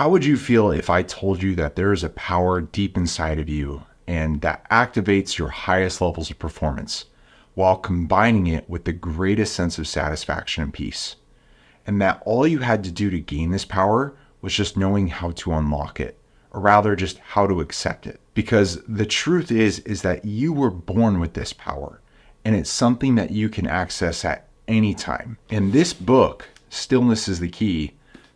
How would you feel if I told you that there is a power deep inside of you and that activates your highest levels of performance while combining it with the greatest sense of satisfaction and peace? And that all you had to do to gain this power was just knowing how to unlock it, or rather just how to accept it. Because the truth is that you were born with this power, and it's something that you can access at any time. And this book, Stillness is the Key,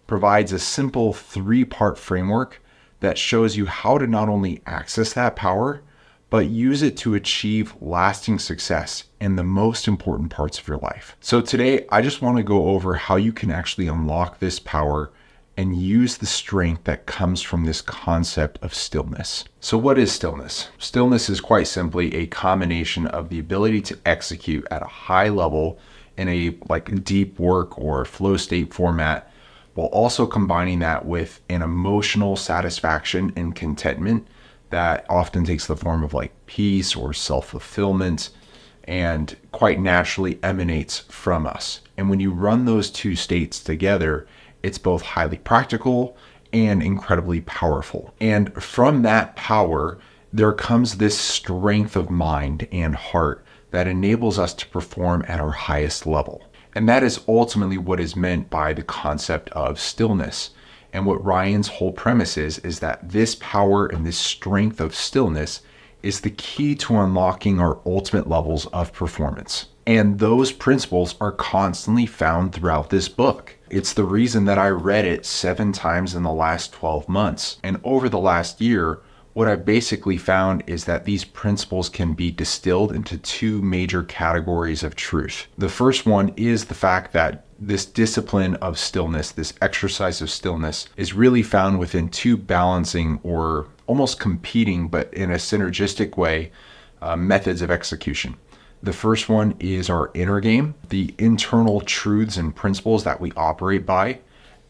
provides a simple 3-part framework that shows you how to not only access that power, but use it to achieve lasting success in the most important parts of your life. So today, I just want to go over how you can actually unlock this power and use the strength that comes from this concept of stillness. So what is stillness? Stillness is quite simply a combination of the ability to execute at a high level in a deep work or flow state format, while also combining that with an emotional satisfaction and contentment that often takes the form of peace or self-fulfillment and quite naturally emanates from us. And when you run those two states together, it's both highly practical and incredibly powerful. And from that power, there comes this strength of mind and heart that enables us to perform at our highest level. And that is ultimately what is meant by the concept of stillness. And what Ryan's whole premise is that this power and this strength of stillness is the key to unlocking our ultimate levels of performance. And those principles are constantly found throughout this book. It's the reason that I read it 7 times in the last 12 months. And over the last year, what I've basically found is that these principles can be distilled into 2 major categories of truth. The first one is the fact that this discipline of stillness, this exercise of stillness, is really found within 2 balancing or almost competing, but in a synergistic way, methods of execution. The first one is our inner game, the internal truths and principles that we operate by.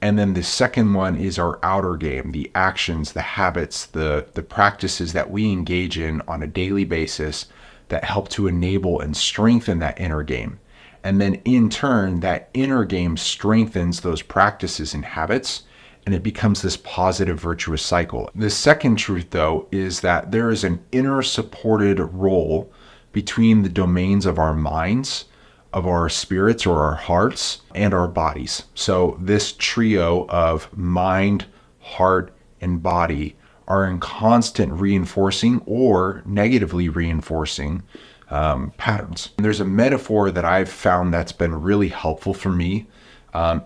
And then the second one is our outer game, the actions, the habits, the practices that we engage in on a daily basis that help to enable and strengthen that inner game. And then in turn, that inner game strengthens those practices and habits, and it becomes this positive, virtuous cycle. The second truth, though, is that there is an inner supported role between the domains of our minds, of our spirits or our hearts, and our bodies. So this trio of mind, heart, and body are in constant reinforcing or negatively reinforcing patterns. And there's a metaphor that I've found that's been really helpful for me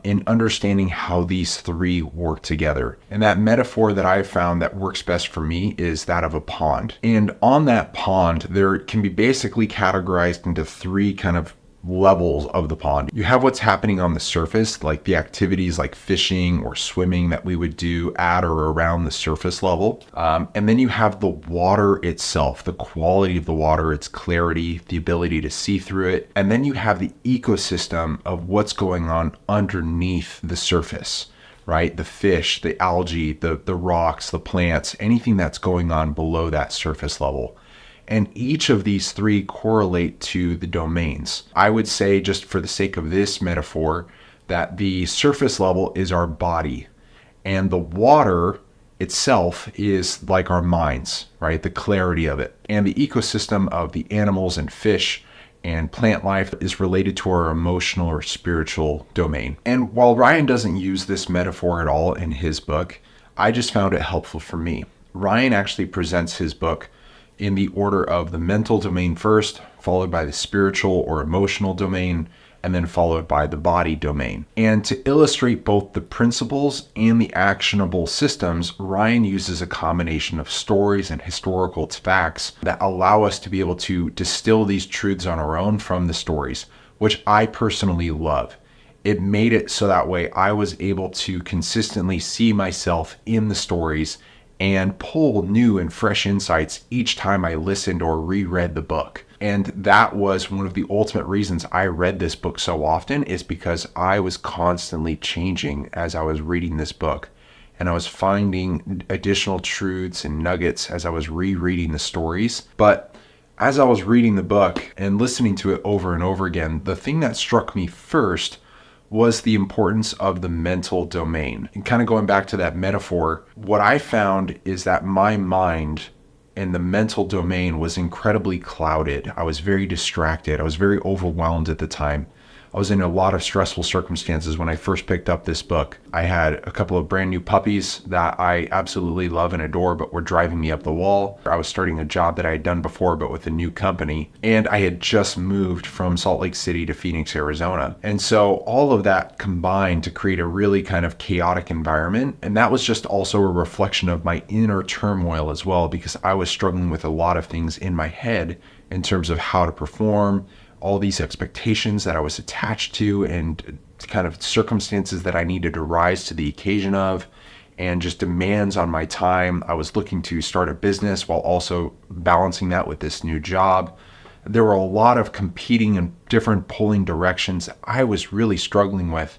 in understanding how these 3 work together. And that metaphor that I've found that works best for me is that of a pond. And on that pond, there can be basically categorized into 3 kind of levels of the pond. You have what's happening on the surface, like the activities like fishing or swimming that we would do at or around the surface level. And then you have the water itself, the quality of the water, its clarity, the ability to see through it. And then you have the ecosystem of what's going on underneath the surface, right? The fish, the algae, the rocks, the plants, anything that's going on below that surface level. And each of these 3 correlate to the domains. I would say, just for the sake of this metaphor, that the surface level is our body, and the water itself is like our minds, right? The clarity of it. And the ecosystem of the animals and fish and plant life is related to our emotional or spiritual domain. And while Ryan doesn't use this metaphor at all in his book, I just found it helpful for me. Ryan actually presents his book in the order of the mental domain first, followed by the spiritual or emotional domain, and then followed by the body domain. And to illustrate both the principles and the actionable systems, Ryan uses a combination of stories and historical facts that allow us to be able to distill these truths on our own from the stories, which I personally love. It made it so that way I was able to consistently see myself in the stories and pull new and fresh insights each time I listened or reread the book. And that was one of the ultimate reasons I read this book so often, is because I was constantly changing as I was reading this book. And I was finding additional truths and nuggets as I was rereading the stories. But as I was reading the book and listening to it over and over again, the thing that struck me first was the importance of the mental domain. And kind of going back to that metaphor, what I found is that my mind and the mental domain was incredibly clouded. I was very distracted. I was very overwhelmed at the time. I was in a lot of stressful circumstances when I first picked up this book. I had a couple of brand new puppies that I absolutely love and adore, but were driving me up the wall. I was starting a job that I had done before, but with a new company. And I had just moved from Salt Lake City to Phoenix, Arizona. And so all of that combined to create a really kind of chaotic environment. And that was just also a reflection of my inner turmoil as well, because I was struggling with a lot of things in my head in terms of how to perform, all these expectations that I was attached to, and kind of circumstances that I needed to rise to the occasion of, and just demands on my time. I was looking to start a business while also balancing that with this new job. There were a lot of competing and different pulling directions that I was really struggling with.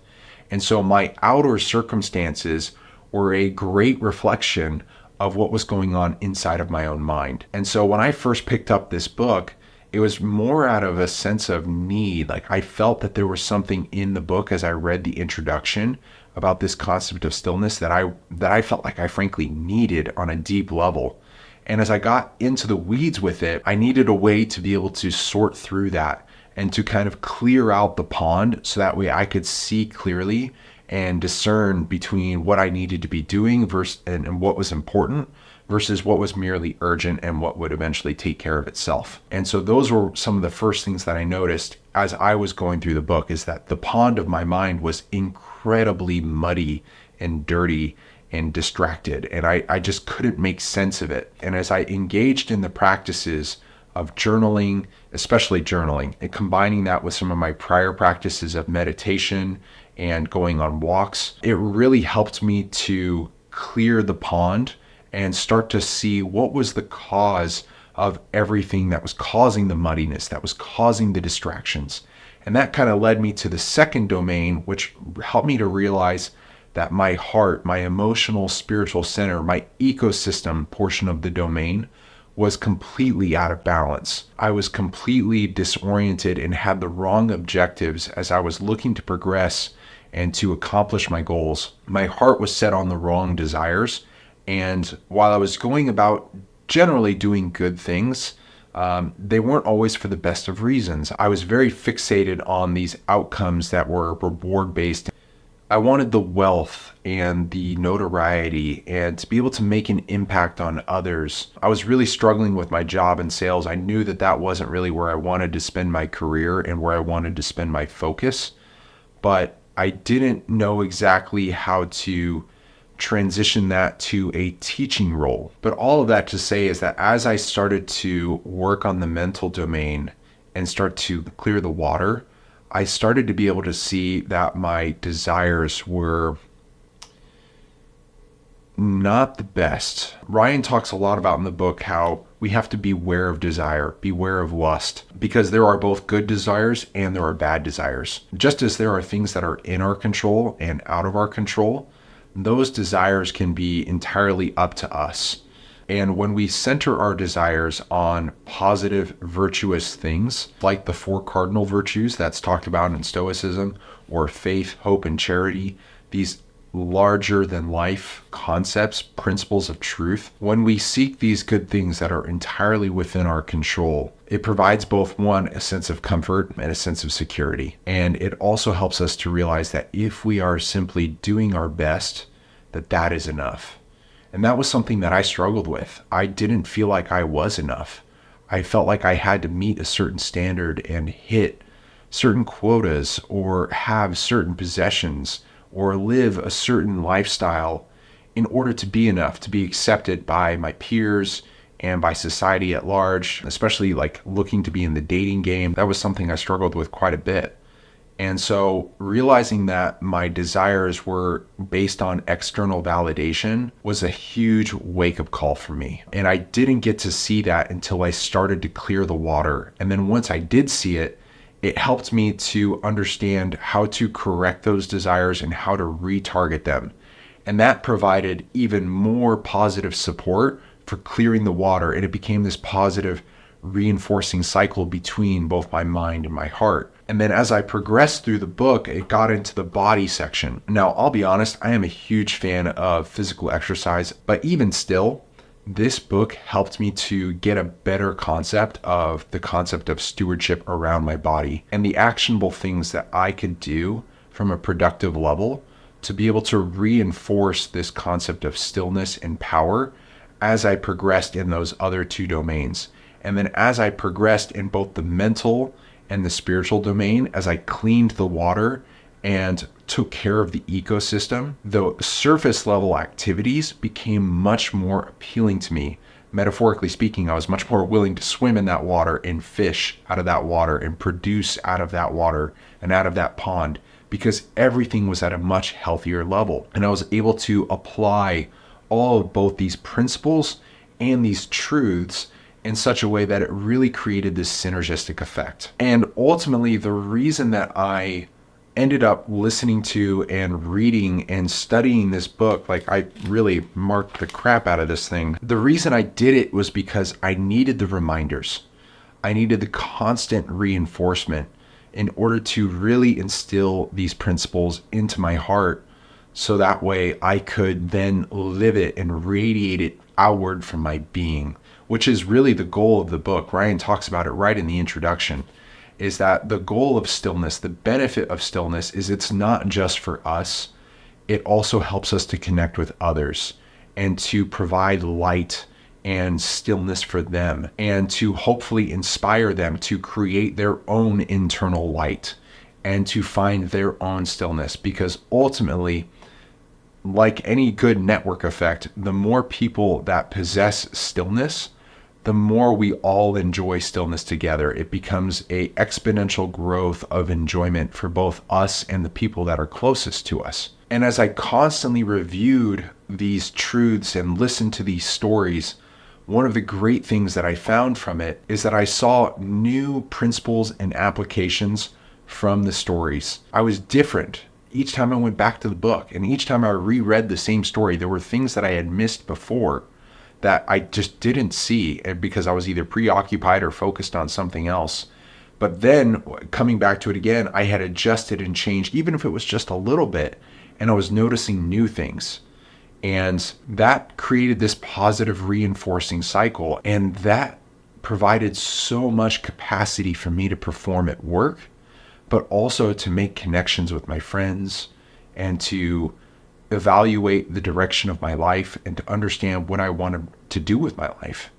And so my outer circumstances were a great reflection of what was going on inside of my own mind. And so when I first picked up this book, it was more out of a sense of need. Like, I felt that there was something in the book as I read the introduction about this concept of stillness that I felt like I frankly needed on a deep level. And as I got into the weeds with it, I needed a way to be able to sort through that and to kind of clear out the pond so that way I could see clearly and discern between what I needed to be doing and what was important versus what was merely urgent and what would eventually take care of itself. And so those were some of the first things that I noticed as I was going through the book, is that the pond of my mind was incredibly muddy and dirty and distracted, and I just couldn't make sense of it. And as I engaged in the practices of journaling, especially journaling, and combining that with some of my prior practices of meditation and going on walks, it really helped me to clear the pond and start to see what was the cause of everything that was causing the muddiness, that was causing the distractions. And that kind of led me to the second domain, which helped me to realize that my heart, my emotional, spiritual center, my ecosystem portion of the domain was completely out of balance. I was completely disoriented and had the wrong objectives as I was looking to progress and to accomplish my goals. My heart was set on the wrong desires. And while I was going about generally doing good things, they weren't always for the best of reasons. I was very fixated on these outcomes that were reward-based. I wanted the wealth and the notoriety and to be able to make an impact on others. I was really struggling with my job in sales. I knew that that wasn't really where I wanted to spend my career and where I wanted to spend my focus, but I didn't know exactly how to transition that to a teaching role. But all of that to say is that as I started to work on the mental domain and start to clear the water, I started to be able to see that my desires were not the best. Ryan talks a lot about in the book how we have to beware of desire, beware of lust, because there are both good desires and there are bad desires. Just as there are things that are in our control and out of our control, those desires can be entirely up to us. And when we center our desires on positive, virtuous things, like the 4 cardinal virtues that's talked about in Stoicism, or faith, hope, and charity, these larger than life concepts, principles of truth, when we seek these good things that are entirely within our control, it provides both, one, a sense of comfort and a sense of security. And it also helps us to realize that if we are simply doing our best, that is enough. And that was something that I struggled with. I didn't feel like I was enough. I felt like I had to meet a certain standard and hit certain quotas or have certain possessions or live a certain lifestyle in order to be enough, to be accepted by my peers and by society at large, especially like looking to be in the dating game. That was something I struggled with quite a bit. And so realizing that my desires were based on external validation was a huge wake-up call for me. And I didn't get to see that until I started to clear the water. And then once I did see it, it helped me to understand how to correct those desires and how to retarget them. And that provided even more positive support for clearing the water. And it became this positive reinforcing cycle between both my mind and my heart. And then as I progressed through the book, it got into the body section. Now, I'll be honest, I am a huge fan of physical exercise, but even still, this book helped me to get a better concept of the concept of stewardship around my body and the actionable things that I could do from a productive level to be able to reinforce this concept of stillness and power as I progressed in those other two domains. And then as I progressed in both the mental and the spiritual domain, as I cleaned the water and took care of the ecosystem, the surface level activities became much more appealing to me. Metaphorically speaking, I was much more willing to swim in that water and fish out of that water and produce out of that water and out of that pond, because everything was at a much healthier level. And I was able to apply all of both these principles and these truths in such a way that it really created this synergistic effect. And ultimately, the reason that I ended up listening to and reading and studying this book, like I really marked the crap out of this thing. The reason I did it was because I needed the reminders. I needed the constant reinforcement in order to really instill these principles into my heart, so that way I could then live it and radiate it outward from my being, which is really the goal of the book. Ryan talks about it right in the introduction, is that the goal of stillness, the benefit of stillness, is it's not just for us. It also helps us to connect with others and to provide light and stillness for them, and to hopefully inspire them to create their own internal light and to find their own stillness. Because ultimately, like any good network effect, the more people that possess stillness, the more we all enjoy stillness together. It becomes a exponential growth of enjoyment for both us and the people that are closest to us. And as I constantly reviewed these truths and listened to these stories, one of the great things that I found from it is that I saw new principles and applications from the stories. I was different each time I went back to the book, and each time I reread the same story, there were things that I had missed before that I just didn't see because I was either preoccupied or focused on something else. But then coming back to it again, I had adjusted and changed, even if it was just a little bit, and I was noticing new things. And that created this positive reinforcing cycle. And that provided so much capacity for me to perform at work, but also to make connections with my friends and to evaluate the direction of my life and to understand what I wanted to do with my life.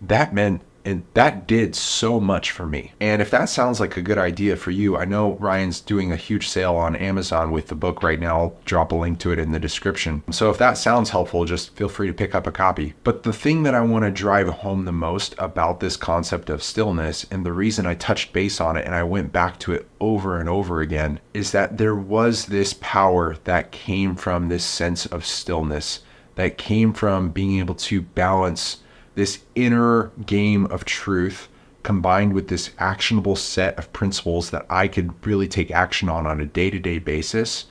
That meant, and that did so much for me. And if that sounds like a good idea for you, I know Ryan's doing a huge sale on Amazon with the book right now. I'll drop a link to it in the description. So if that sounds helpful, just feel free to pick up a copy. But the thing that I want to drive home the most about this concept of stillness, and the reason I touched base on it and I went back to it over and over again, is that there was this power that came from this sense of stillness, that came from being able to balance this inner game of truth combined with this actionable set of principles that I could really take action on a day-to-day basis.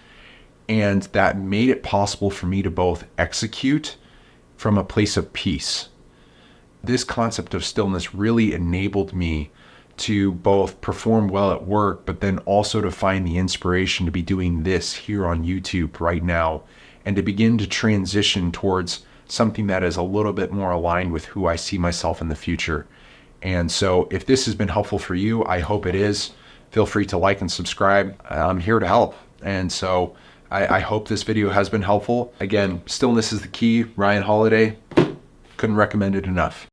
And that made it possible for me to both execute from a place of peace. This concept of stillness really enabled me to both perform well at work, but then also to find the inspiration to be doing this here on YouTube right now, and to begin to transition towards something that is a little bit more aligned with who I see myself in the future. And so if this has been helpful for you, I hope it is. Feel free to like and subscribe. I'm here to help. And so I hope this video has been helpful. Again, stillness is the key. Ryan Holiday, couldn't recommend it enough.